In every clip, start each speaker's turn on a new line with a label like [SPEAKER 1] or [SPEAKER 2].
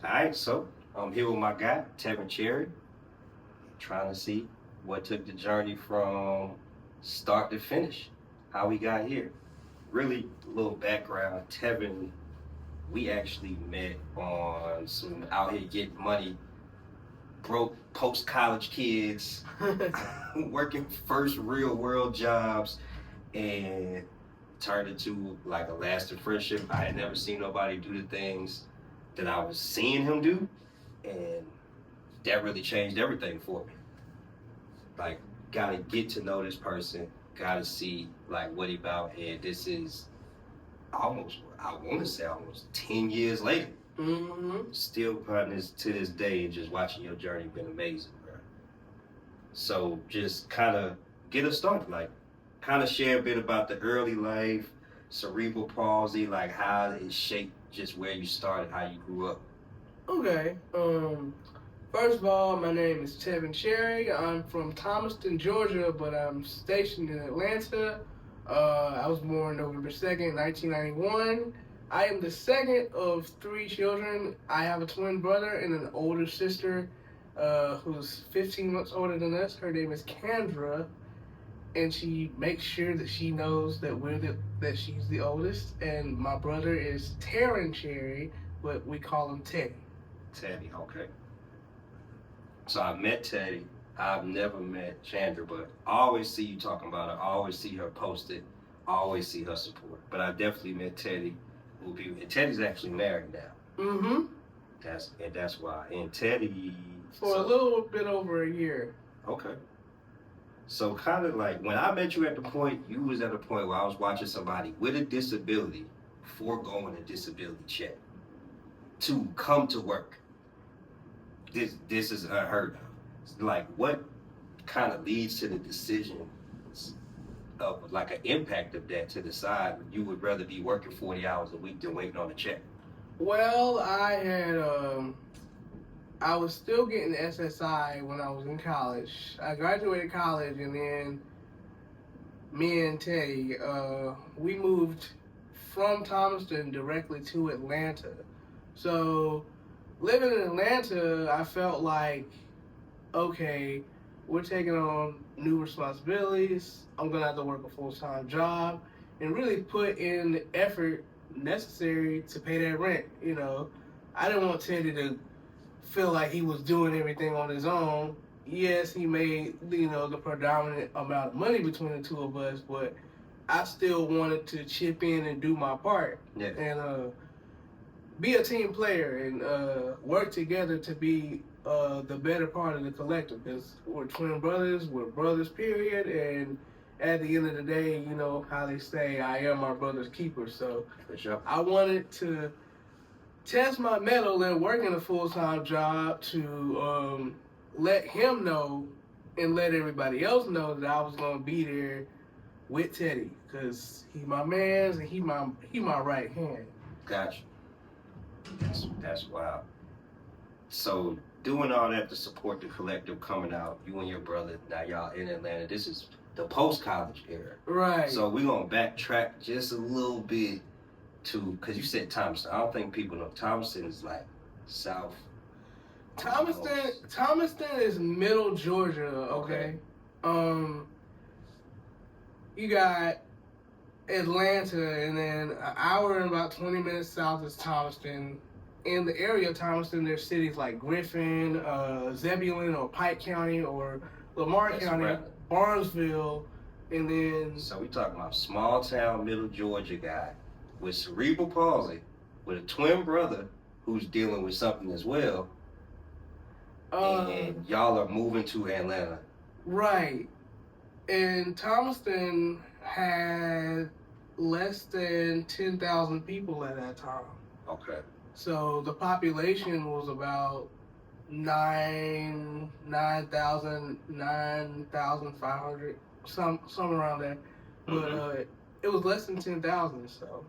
[SPEAKER 1] Alright, so I'm here with my guy, Tevin Cherry, trying to see what took the journey from start to finish, how we got here. Really, a little background. Tevin, we actually met on some out here getting money, broke post college kids, working first real world jobs, and turned into like a lasting friendship. I had never seen nobody do the things that I was seeing him do, and that really changed everything for me. Like, gotta get to know this person, gotta see like what he about, and this is almost, I want to say almost 10 years later. Still partners to this day, and just watching your journey been amazing, bro. So just kind of get us started, like kind of share a bit about the early life, cerebral palsy, like how it shaped just where you started, how you grew up.
[SPEAKER 2] Okay. First of all, my name is Tevin Cherry. I'm from Thomaston, Georgia, but I'm stationed in Atlanta. I was born November 2nd, 1991. I am the second of three children. I have a twin brother and an older sister who's 15 months older than us. Her name is Kendra, and she makes sure that she knows that that she's the oldest. And my brother is Tevin Cherry, but we call him Teddy.
[SPEAKER 1] Teddy, okay. So I met Teddy. I've never met Chandra, but I always see you talking about her. I always see her posted. I always see her support. But I definitely met Teddy. And Teddy's actually married now. That's why. And Teddy
[SPEAKER 2] for a little bit over a year.
[SPEAKER 1] Okay. So kind of like when I met you at the point, you was at a point where I was watching somebody with a disability foregoing a disability check to come to work. This is unheard of. Like, what kind of leads to the decision of like an impact of that to decide you would rather be working 40 hours a week than waiting on a check?
[SPEAKER 2] Well, I was still getting SSI when I was in college. I graduated college, and then me and Teddy, we moved from Thomaston directly to Atlanta. So living in Atlanta, I felt like, okay, we're taking on new responsibilities. I'm going to have to work a full-time job and really put in the effort necessary to pay that rent. You know, I didn't want Teddy to feel like he was doing everything on his own. Yes, he made, the predominant amount of money between the two of us, but I still wanted to chip in and do my part.
[SPEAKER 1] Yeah.
[SPEAKER 2] And be a team player and work together to be the better part of the collective, because we're twin brothers, we're brothers, period, and at the end of the day, you know how they say, I am my brother's keeper. So
[SPEAKER 1] for sure.
[SPEAKER 2] I wanted to test my mettle and working a full-time job to let him know and let everybody else know that I was going to be there with Teddy, because he my man's and he my right hand.
[SPEAKER 1] Gotcha. That's wild. So doing all that to support the collective coming out, you and your brother, now y'all in Atlanta, this is the post-college era.
[SPEAKER 2] Right.
[SPEAKER 1] So we're going to backtrack just a little bit to, because you said Thomaston. I don't think people know. Thomaston is like south.
[SPEAKER 2] Thomaston is middle Georgia, okay? You got Atlanta, and then an hour and about 20 minutes south is Thomaston. In the area of Thomaston, there's cities like Griffin, Zebulon, or Pike County, or Lamar County, right. Barnesville, and then...
[SPEAKER 1] So we talking about small town, middle Georgia guy with cerebral palsy, with a twin brother who's dealing with something as well, and y'all are moving to Atlanta.
[SPEAKER 2] Right. And Thomaston had less than 10,000 people at that time.
[SPEAKER 1] Okay.
[SPEAKER 2] So the population was about 9,500, some around there. But it was less than 10,000, so.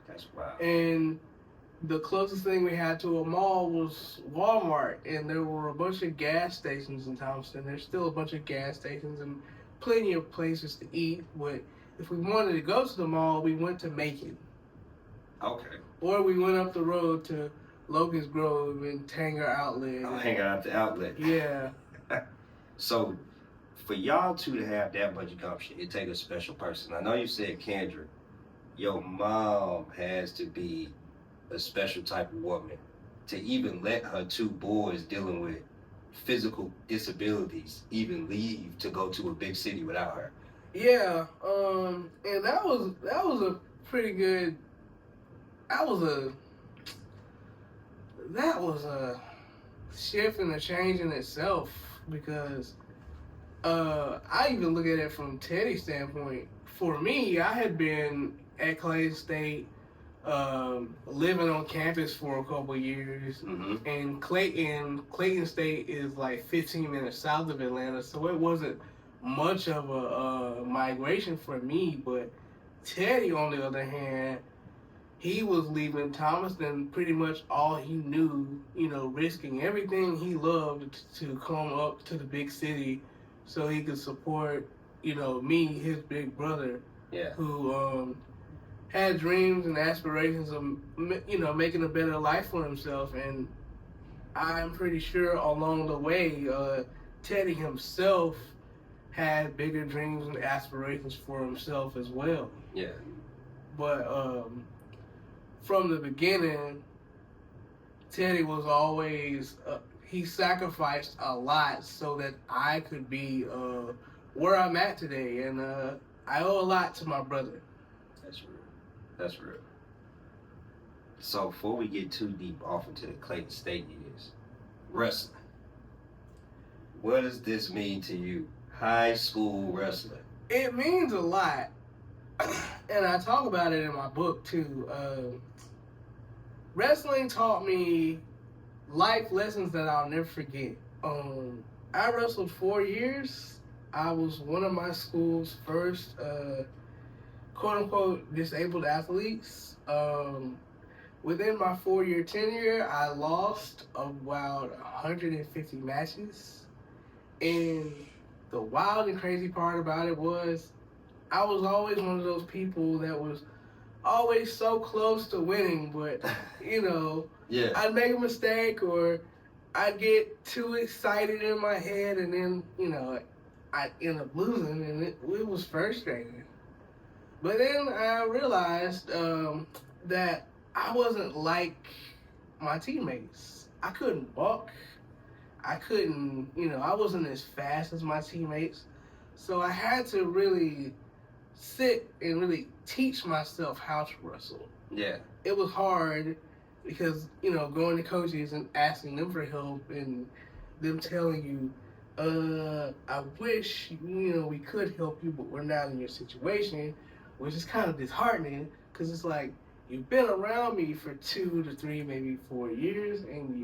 [SPEAKER 1] That's wild.
[SPEAKER 2] And the closest thing we had to a mall was Walmart, and there were a bunch of gas stations in Thomaston. There's still a bunch of gas stations and plenty of places to eat, but if we wanted to go to the mall, we went to Macon.
[SPEAKER 1] Okay.
[SPEAKER 2] Or we went up the road to Locust Grove and Tanger Outlet.
[SPEAKER 1] I'll hang out at the outlet.
[SPEAKER 2] Yeah.
[SPEAKER 1] So, for y'all two to have that much gumption, it take a special person. I know you said Kendra. Your mom has to be a special type of woman to even let her two boys dealing with physical disabilities even leave to go to a big city without her.
[SPEAKER 2] Yeah, and that was a pretty good. That was a shift and a change in itself because I even look at it from Teddy's standpoint. For me, I had been at Clayton State, living on campus for a couple of years, and Clayton State is like 15 minutes south of Atlanta, so it wasn't much of a migration for me. But Teddy, on the other hand, he was leaving Thomaston pretty much all he knew, risking everything he loved to come up to the big city so he could support, me, his big brother, who had dreams and aspirations of, making a better life for himself. And I'm pretty sure along the way, Teddy himself had bigger dreams and aspirations for himself as well.
[SPEAKER 1] Yeah.
[SPEAKER 2] But from the beginning, Teddy was always, he sacrificed a lot so that I could be where I'm at today. And I owe a lot to my brother.
[SPEAKER 1] That's real. So before we get too deep off into the Clayton State years, wrestling. What does this mean to you? High school wrestling.
[SPEAKER 2] It means a lot. And I talk about it in my book too. Wrestling taught me life lessons that I'll never forget. I wrestled 4 years. I was one of my school's first quote-unquote disabled athletes. Within my 4-year tenure, I lost about 150 matches. And the wild and crazy part about it was I was always one of those people that was always so close to winning, but, I'd make a mistake or I'd get too excited in my head and then, I'd end up losing, and it was frustrating. But then I realized that I wasn't like my teammates. I couldn't walk. I couldn't, I wasn't as fast as my teammates. So I had to really sit and really teach myself how to wrestle.
[SPEAKER 1] Yeah.
[SPEAKER 2] It was hard because, going to coaches and asking them for help and them telling you, I wish, we could help you, but we're not in your situation, which is kind of disheartening because it's like, you've been around me for 2 to 3, maybe 4 years, and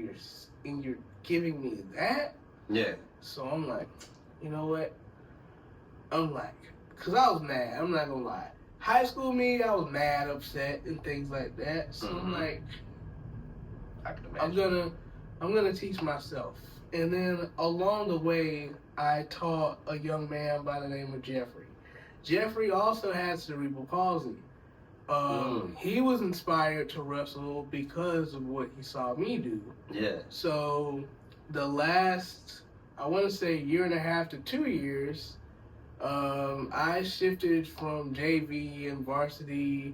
[SPEAKER 2] you're giving me that?
[SPEAKER 1] Yeah.
[SPEAKER 2] So I'm like, you know what? Because I was mad, I'm not going to lie. High school me, I was mad, upset, and things like that. So I'm like,
[SPEAKER 1] I can imagine.
[SPEAKER 2] I'm gonna teach myself. And then along the way, I taught a young man by the name of Jeffrey. Jeffrey also had cerebral palsy. He was inspired to wrestle because of what he saw me do.
[SPEAKER 1] Yeah.
[SPEAKER 2] So the last, I want to say 1.5 to 2 years, I shifted from JV and varsity,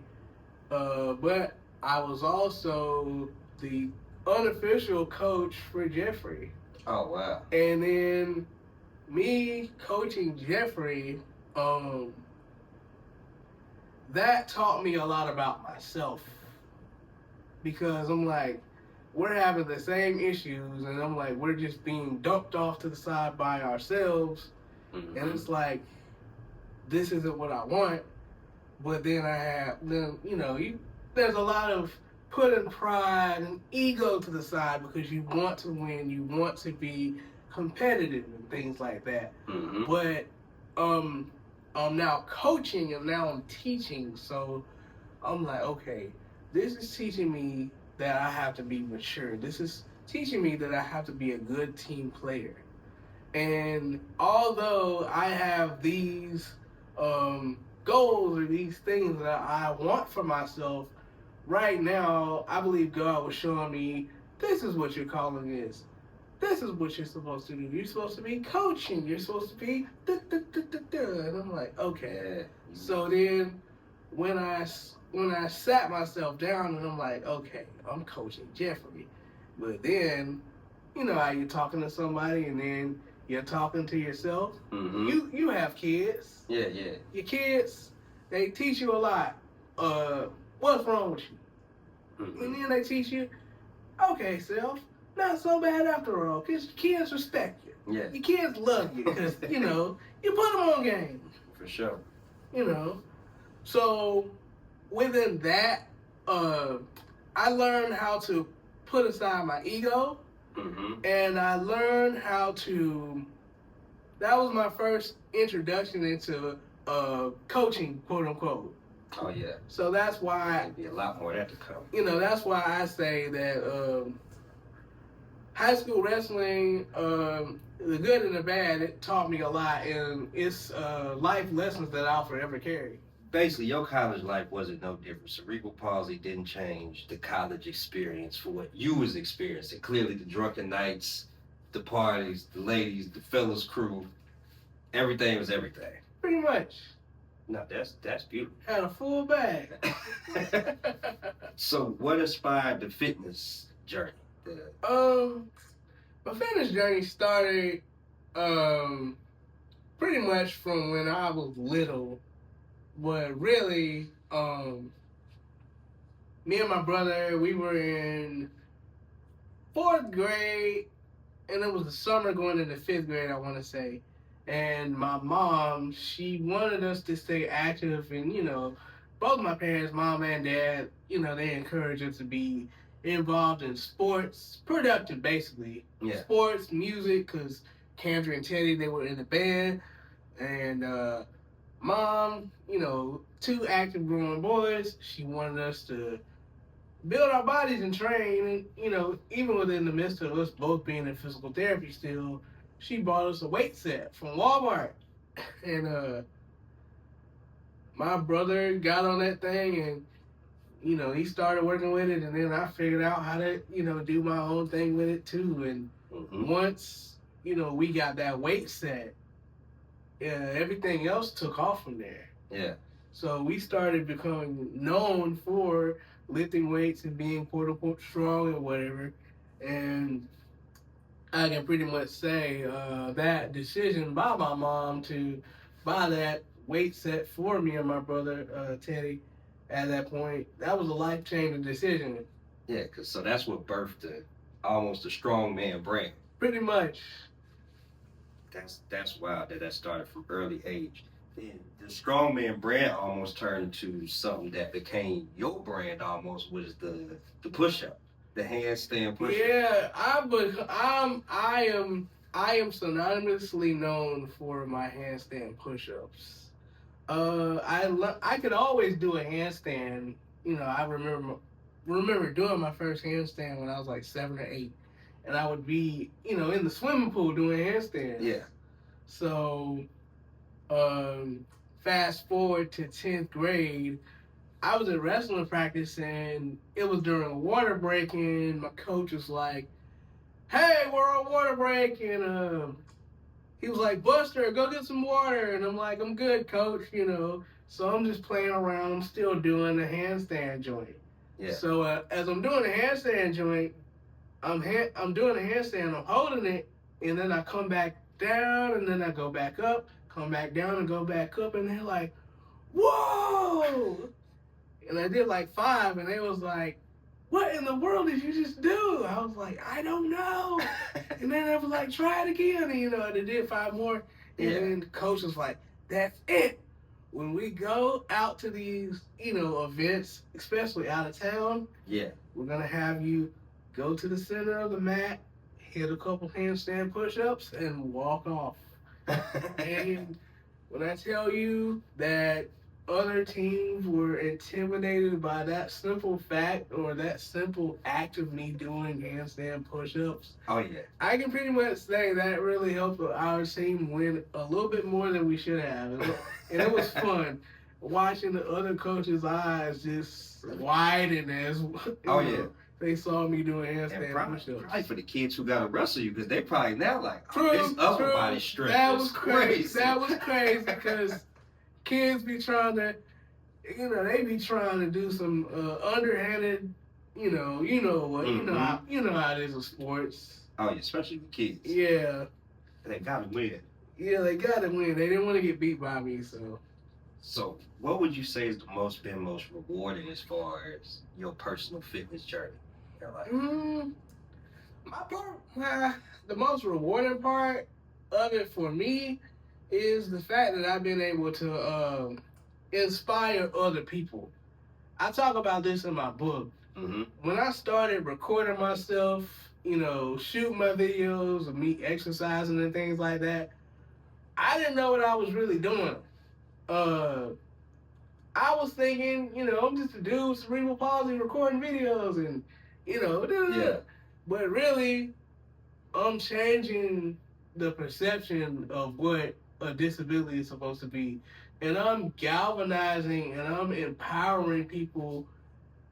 [SPEAKER 2] but I was also the unofficial coach for Jeffrey.
[SPEAKER 1] Oh, wow.
[SPEAKER 2] And then me coaching Jeffrey, that taught me a lot about myself. Because I'm like, we're having the same issues, and I'm like, we're just being dumped off to the side by ourselves. Mm-hmm. And it's like, this isn't what I want. But then there's a lot of putting pride and ego to the side because you want to win, you want to be competitive and things like that. Mm-hmm. But I'm now coaching and now I'm teaching, so I'm like, okay, this is teaching me that I have to be mature. This is teaching me that I have to be a good team player. And although I have these goals or these things that I want for myself, right now, I believe God was showing me this is what your calling is. This is what you're supposed to do. You're supposed to be coaching. You're supposed to be And I'm like, okay.
[SPEAKER 1] Yeah.
[SPEAKER 2] So then when I sat myself down and I'm like, okay, I'm coaching Jeffrey. But then, you know how you're talking to somebody and then you're talking to yourself.
[SPEAKER 1] Mm-hmm.
[SPEAKER 2] You have kids.
[SPEAKER 1] Yeah.
[SPEAKER 2] Your kids, they teach you a lot. What's wrong with you?
[SPEAKER 1] Mm-hmm.
[SPEAKER 2] And then they teach you, okay, self, not so bad after all, because your kids respect you.
[SPEAKER 1] Yeah.
[SPEAKER 2] Your kids love you because, you know, you put them on game.
[SPEAKER 1] For sure.
[SPEAKER 2] You know. So within that, I learned how to put aside my ego.
[SPEAKER 1] Mm-hmm.
[SPEAKER 2] And I learned how to, that was my first introduction into coaching, quote unquote.
[SPEAKER 1] Oh, yeah.
[SPEAKER 2] So that's why,
[SPEAKER 1] There'd be a lot more of that to come.
[SPEAKER 2] you know, that's why I say that high school wrestling, the good and the bad, it taught me a lot, and it's life lessons that I'll forever carry.
[SPEAKER 1] Basically, your college life wasn't no different. Cerebral palsy didn't change the college experience for what you was experiencing. Clearly, the drunken nights, the parties, the ladies, the fellas crew, everything was everything.
[SPEAKER 2] Pretty much.
[SPEAKER 1] No, that's beautiful.
[SPEAKER 2] Had a full bag.
[SPEAKER 1] So, what inspired the fitness journey?
[SPEAKER 2] My fitness journey started pretty much from when I was little. But really, me and my brother, we were in 4th grade, and it was the summer going into 5th grade, I want to say. And my mom, she wanted us to stay active, and, you know, both my parents, mom and dad, you know, they encouraged us to be involved in sports, productive, basically.
[SPEAKER 1] Yeah.
[SPEAKER 2] Sports, music, because Kendra and Teddy, they were in the band, and, Mom, you know, 2 active growing boys, she wanted us to build our bodies and train. And, you know, even within the midst of us both being in physical therapy still, she bought us a weight set from Walmart. And my brother got on that thing and, you know, he started working with it. And then I figured out how to, you know, do my own thing with it too. And once, you know, we got that weight set, everything else took off from there.
[SPEAKER 1] Yeah.
[SPEAKER 2] So we started becoming known for lifting weights and being quote unquote strong or whatever. And I can pretty much say that decision by my mom to buy that weight set for me and my brother Teddy at that point, that was a life-changing decision.
[SPEAKER 1] Yeah, so that's what birthed almost a strongman brand.
[SPEAKER 2] Pretty much.
[SPEAKER 1] That's wild that started from early age. Then the strongman brand almost turned into something that became your brand almost, was the push-up, the handstand push-up.
[SPEAKER 2] Yeah, I am synonymously known for my handstand push-ups. I could always do a handstand. You know, I remember doing my first handstand when I was like 7 or 8. And I would be, you know, in the swimming pool doing handstands.
[SPEAKER 1] Yeah.
[SPEAKER 2] So, fast forward to 10th grade, I was at wrestling practice and it was during a water break and my coach was like, hey, we're on water break. And he was like, Buster, go get some water. And I'm like, I'm good, coach, you know. So I'm just playing around. I'm still doing the handstand joint.
[SPEAKER 1] Yeah.
[SPEAKER 2] So as I'm doing the handstand joint, I'm doing a handstand, I'm holding it, and then I come back down, and then I go back up, come back down, and go back up, and they're like, whoa! And I did like 5, and they was like, what in the world did you just do? I was like, I don't know. And then they was like, try it again, and, you know, they did 5 more, and then the coach was like, that's it. When we go out to these, you know, events, especially out of town, we're going to have you go to the center of the mat, hit a couple handstand push-ups, and walk off. And when I tell you that other teams were intimidated by that simple fact or that simple act of me doing handstand push-ups,
[SPEAKER 1] oh yeah,
[SPEAKER 2] I can pretty much say that really helped our team win a little bit more than we should have. And it was fun watching the other coaches' eyes just widen as
[SPEAKER 1] oh yeah.
[SPEAKER 2] they saw me doing
[SPEAKER 1] And
[SPEAKER 2] handstand
[SPEAKER 1] probably
[SPEAKER 2] push-ups.
[SPEAKER 1] for the kids who gotta wrestle you, because they probably now like,
[SPEAKER 2] True,
[SPEAKER 1] this upper
[SPEAKER 2] true.
[SPEAKER 1] body strength
[SPEAKER 2] That
[SPEAKER 1] is
[SPEAKER 2] was crazy.
[SPEAKER 1] crazy.
[SPEAKER 2] That was crazy because kids be trying to, they be trying to do some underhanded, you know what, you know how it is with sports.
[SPEAKER 1] Oh yeah, especially with kids.
[SPEAKER 2] Yeah.
[SPEAKER 1] They gotta win.
[SPEAKER 2] Yeah, they gotta win. They didn't want to get beat by me, so.
[SPEAKER 1] So, what would you say is been most rewarding as far as your personal fitness journey?
[SPEAKER 2] My part, the most rewarding part of it for me is the fact that I've been able to inspire other people. I talk about this in my book.
[SPEAKER 1] Mm-hmm.
[SPEAKER 2] When I started recording myself, shooting my videos of me exercising and things like that, I didn't know what I was really doing. I was thinking, I'm just a dude with cerebral palsy recording videos and,
[SPEAKER 1] Yeah.
[SPEAKER 2] But really, I'm changing the perception of what a disability is supposed to be. And I'm galvanizing and I'm empowering people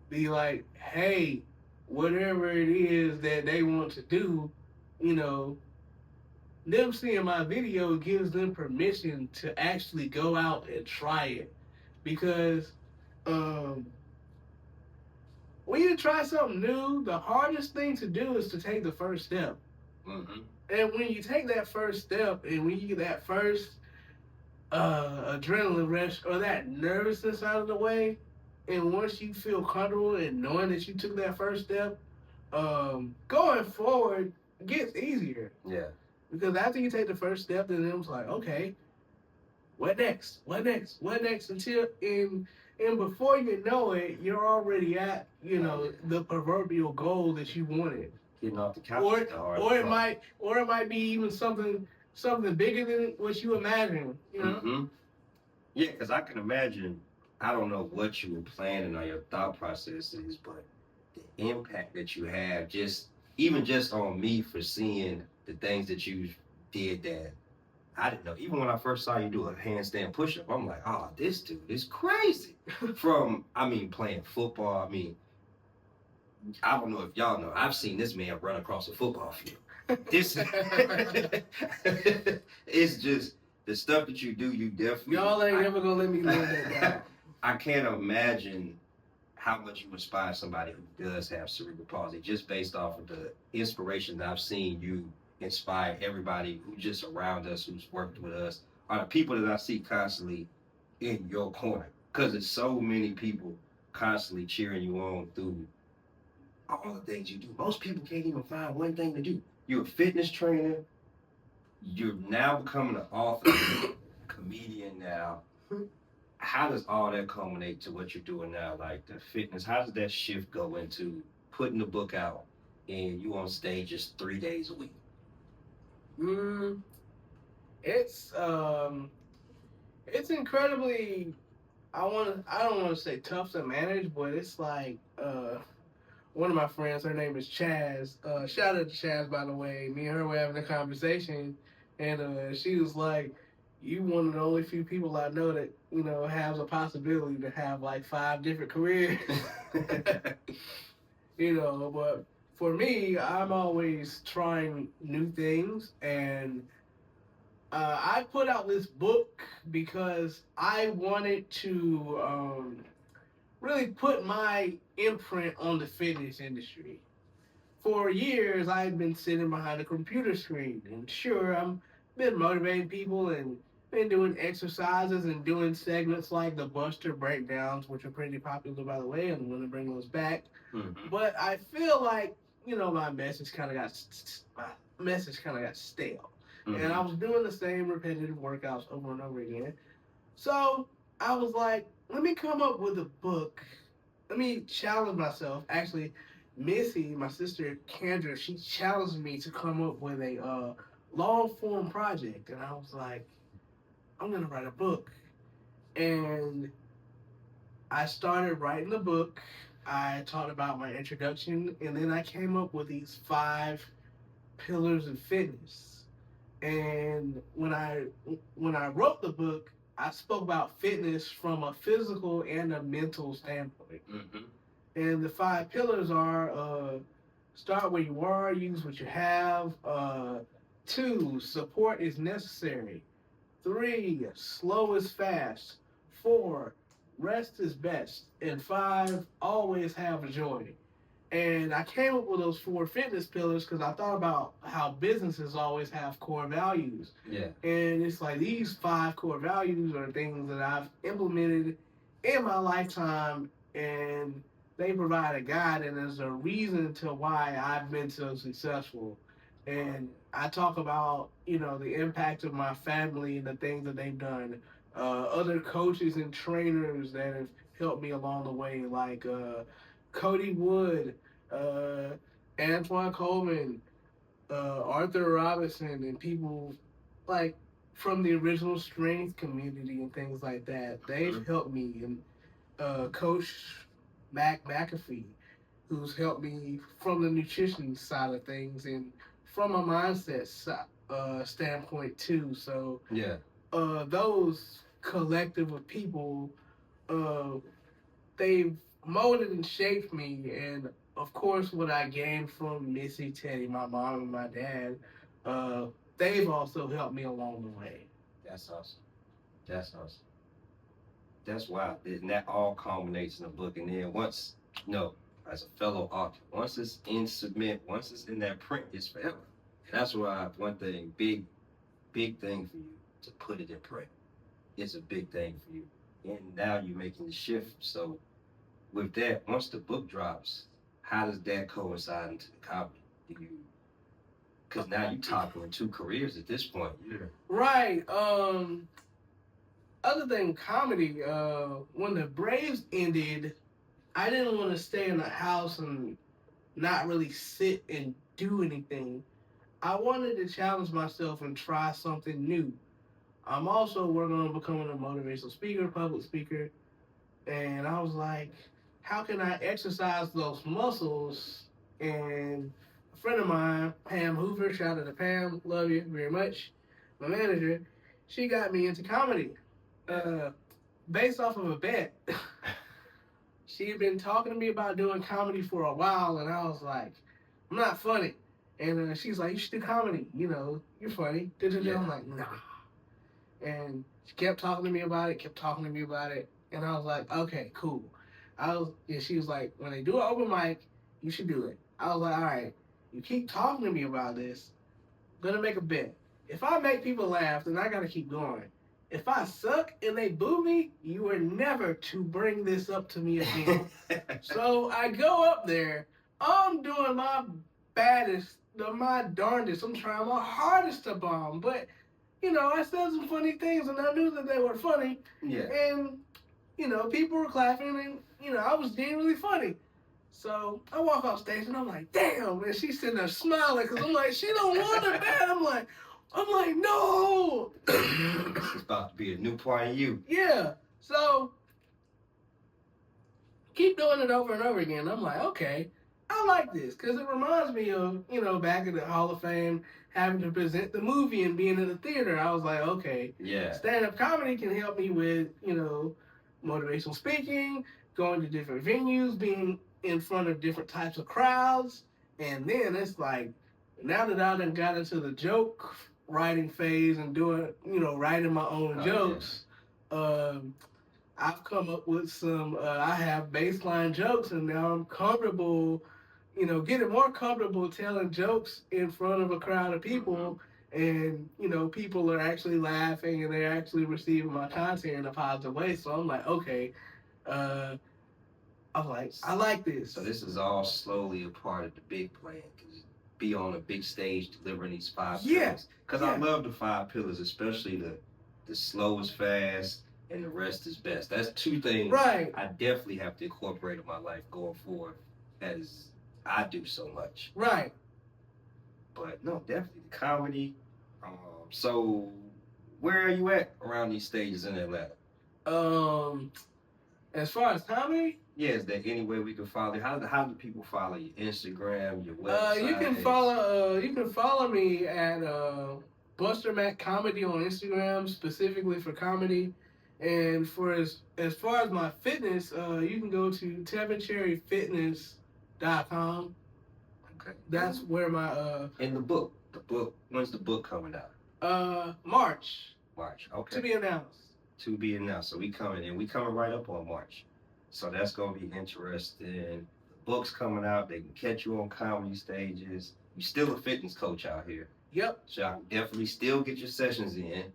[SPEAKER 2] be like, hey, whatever it is that they want to do, you know, them seeing my video gives them permission to actually go out and try it. Because when you try something new, the hardest thing to do is to take the first step.
[SPEAKER 1] Mm-hmm.
[SPEAKER 2] And when you take that first step and when you get that first adrenaline rush or that nervousness out of the way, and once you feel comfortable in knowing that you took that first step, going forward gets easier.
[SPEAKER 1] Yeah.
[SPEAKER 2] Because after you take the first step, then it was like, okay, what next? What next? What next? Until and before you know it, you're already at the proverbial goal that you wanted.
[SPEAKER 1] Getting off the couch.
[SPEAKER 2] Or it might be even something bigger than what you imagine.
[SPEAKER 1] Mm-hmm. Yeah, because I can imagine. I don't know what you were planning or your thought process is, but the impact that you have, even just on me for seeing the things that you did that I didn't know. Even when I first saw you do a handstand push-up, I'm like, oh, this dude is crazy. Playing football, I don't know if y'all know, I've seen this man run across a football field. This it's just the stuff that you do, you definitely.
[SPEAKER 2] Y'all ain't ever gonna let me live that down.
[SPEAKER 1] I can't imagine how much you inspire somebody who does have cerebral palsy, just based off of the inspiration that I've seen you inspire everybody who's just around us, who's worked with us, are the people that I see constantly in your corner. Because there's so many people constantly cheering you on through all the things you do. Most people can't even find one thing to do. You're a fitness trainer. You're now becoming an author, comedian now. How does all that culminate to what you're doing now? Like the fitness, how does that shift go into putting the book out and you on stage just 3 days a week?
[SPEAKER 2] It's incredibly, I don't want to say tough to manage, but it's like one of my friends, her name is Chaz. Shout out to Chaz, by the way. Me and her were having a conversation, and she was like, "You one of the only few people I know that has a possibility to have like 5 different careers." But for me, I'm always trying new things, and I put out this book because I wanted to really put my imprint on the fitness industry. For years, I've been sitting behind a computer screen, and sure, I've been motivating people and been doing exercises and doing segments like the Buster breakdowns, which are pretty popular, by the way, and I'm going to bring those back.
[SPEAKER 1] Mm-hmm.
[SPEAKER 2] But I feel like my message kind of got stale. Mm-hmm. And I was doing the same repetitive workouts over and over again. So I was like, let me come up with a book. Let me challenge myself. Actually, Missy, my sister Kendra, she challenged me to come up with a long form project. And I was like, I'm going to write a book. And I started writing the book. I talked about my introduction, and then I came up with these 5 pillars of fitness. And when I wrote the book, I spoke about fitness from a physical and a mental standpoint.
[SPEAKER 1] Mm-hmm.
[SPEAKER 2] And the 5 pillars are start where you are, use what you have. 2, support is necessary. 3, slow is fast. 4, rest is best. And 5, always have joy. And I came up with those 4 fitness pillars because I thought about how businesses always have core values.
[SPEAKER 1] Yeah.
[SPEAKER 2] And it's like these 5 core values are things that I've implemented in my lifetime, and they provide a guide and there's a reason to why I've been so successful. And I talk about, the impact of my family and the things that they've done. Other coaches and trainers that have helped me along the way, like Cody Wood, uh, Antoine Coleman, Arthur Robinson, and people like from the original strength community and things like that. They've helped me, and Coach Mac McAfee, who's helped me from the nutrition side of things and from a mindset standpoint too. So
[SPEAKER 1] Yeah.
[SPEAKER 2] those collective of people, uh, they've molded and shaped me, and of course, what I gained from Missy, Teddy, my mom, and my dad, uh, they've also helped me along the way.
[SPEAKER 1] That's awesome. That's awesome. That's wild. And that all culminates in the book. And then once, as a fellow author, once it's in submit, once it's in that print, it's forever. And that's why one thing, big thing for you to put it in print. It's a big thing for you. And now you're making the shift. So with that, once the book drops, how does that coincide into the comedy? Because now you're toppling 2 careers at this point. Yeah.
[SPEAKER 2] Right. Other than comedy, when the Braves ended, I didn't want to stay in the house and not really sit and do anything. I wanted to challenge myself and try something new. I'm also working on becoming a motivational speaker, public speaker, and I was like, how can I exercise those muscles? And a friend of mine, Pam Hoover, shout out to Pam, love you very much, my manager, she got me into comedy based off of a bet. She had been talking to me about doing comedy for a while, and I was like, I'm not funny. And she's like, you should do comedy. You're funny. Yeah. I'm like, nah. And she kept talking to me about it, and I was like, okay, cool. She was like, when they do an open mic, you should do it. I was like, all right, you keep talking to me about this, I'm gonna make a bet. If I make people laugh, then I gotta keep going. If I suck and they boo me, you are never to bring this up to me again. So I go up there, I'm doing my baddest, my darndest, I'm trying my hardest to bomb, but I said some funny things and I knew that they were funny.
[SPEAKER 1] Yeah.
[SPEAKER 2] And, people were clapping and, I was genuinely funny. So I walk off stage and I'm like, damn. And she's sitting there smiling because I'm like, she don't want it bad. I'm like, no.
[SPEAKER 1] It's about to be a new part of you.
[SPEAKER 2] Yeah. So keep doing it over and over again. I'm like, okay, I like this because it reminds me of, back in the Hall of Fame, having to present the movie and being in the theater. I was like, okay,
[SPEAKER 1] yeah,
[SPEAKER 2] stand-up comedy can help me with, motivational speaking, going to different venues, being in front of different types of crowds. And then it's like, now that I done got into the joke writing phase and doing, writing my own jokes, I've come up with some, I have baseline jokes, and now I'm comfortable, getting more comfortable telling jokes in front of a crowd of people, and, people are actually laughing and they're actually receiving my content in a positive way. So I'm like, okay, I'm like, I like this.
[SPEAKER 1] So this is all slowly a part of the big plan, because be on a big stage delivering these 5 pillars. Because I love the 5 pillars, especially the slow is fast, and the rest is best. That's 2 things I definitely have to incorporate in my life going forward, as I do so much.
[SPEAKER 2] Right.
[SPEAKER 1] But no, definitely the comedy. So where are you at around these stages in Atlanta?
[SPEAKER 2] As far as comedy?
[SPEAKER 1] Yeah, is there any way we can follow you? How do people follow you? Instagram, your website?
[SPEAKER 2] You can follow me at Buster Mac Comedy on Instagram, specifically for comedy. And for as far as my fitness, you can go to TevinCherryFitness.com.
[SPEAKER 1] Okay.
[SPEAKER 2] That's where my
[SPEAKER 1] In the book. When's the book coming out?
[SPEAKER 2] March.
[SPEAKER 1] March. Okay.
[SPEAKER 2] To be announced.
[SPEAKER 1] To be announced. So we coming right up on March. So that's gonna be interesting. The book's coming out. They can catch you on comedy stages. You still a fitness coach out here.
[SPEAKER 2] Yep.
[SPEAKER 1] So I can definitely still get your sessions in.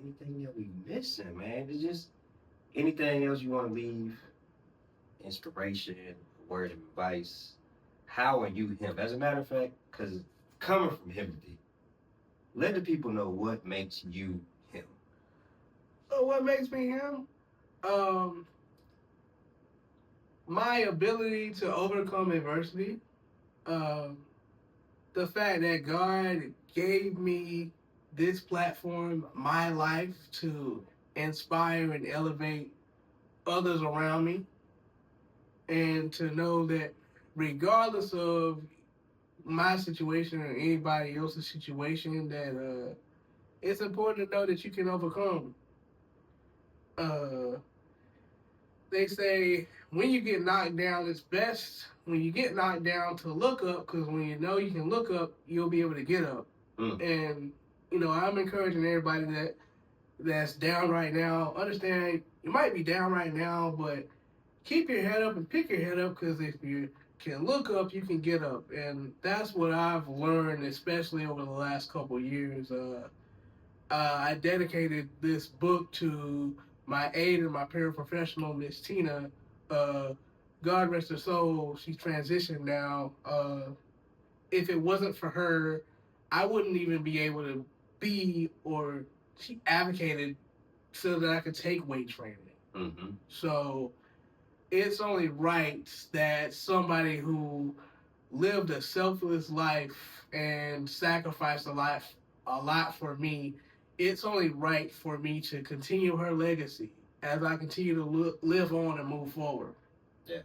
[SPEAKER 1] Anything that we missing, man? There's just anything else you want to leave? Inspiration, word of advice. How are you him? As a matter of fact, because coming from Timothy, let the people know what makes you him.
[SPEAKER 2] So what makes me him? My ability to overcome adversity. The fact that God gave me this platform, my life, to inspire and elevate others around me, and to know that regardless of my situation or anybody else's situation, that it's important to know that you can overcome. Uh, they say when you get knocked down, it's best when you get knocked down to look up, because when you know you can look up, you'll be able to get up. And I'm encouraging everybody that's down right now. Understand you might be down right now, but keep your head up and pick your head up, because if you can look up, you can get up. And that's what I've learned, especially over the last couple of years. I dedicated this book to my aide and my paraprofessional, Miss Tina. God rest her soul, she's transitioned now. If it wasn't for her, I wouldn't even be able to or she advocated so that I could take weight training.
[SPEAKER 1] Mm-hmm.
[SPEAKER 2] So it's only right that somebody who lived a selfless life and sacrificed a lot for me, it's only right for me to continue her legacy as I continue to live on and move forward.
[SPEAKER 1] Yeah.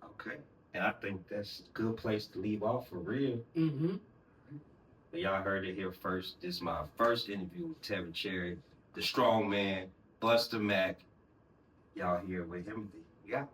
[SPEAKER 1] Okay. And I think that's a good place to leave off for real.
[SPEAKER 2] Mm-hmm.
[SPEAKER 1] But y'all heard it here first. This is my first interview with Tevin Cherry, the strong man, Buster Mac. Y'all here with him. Yeah.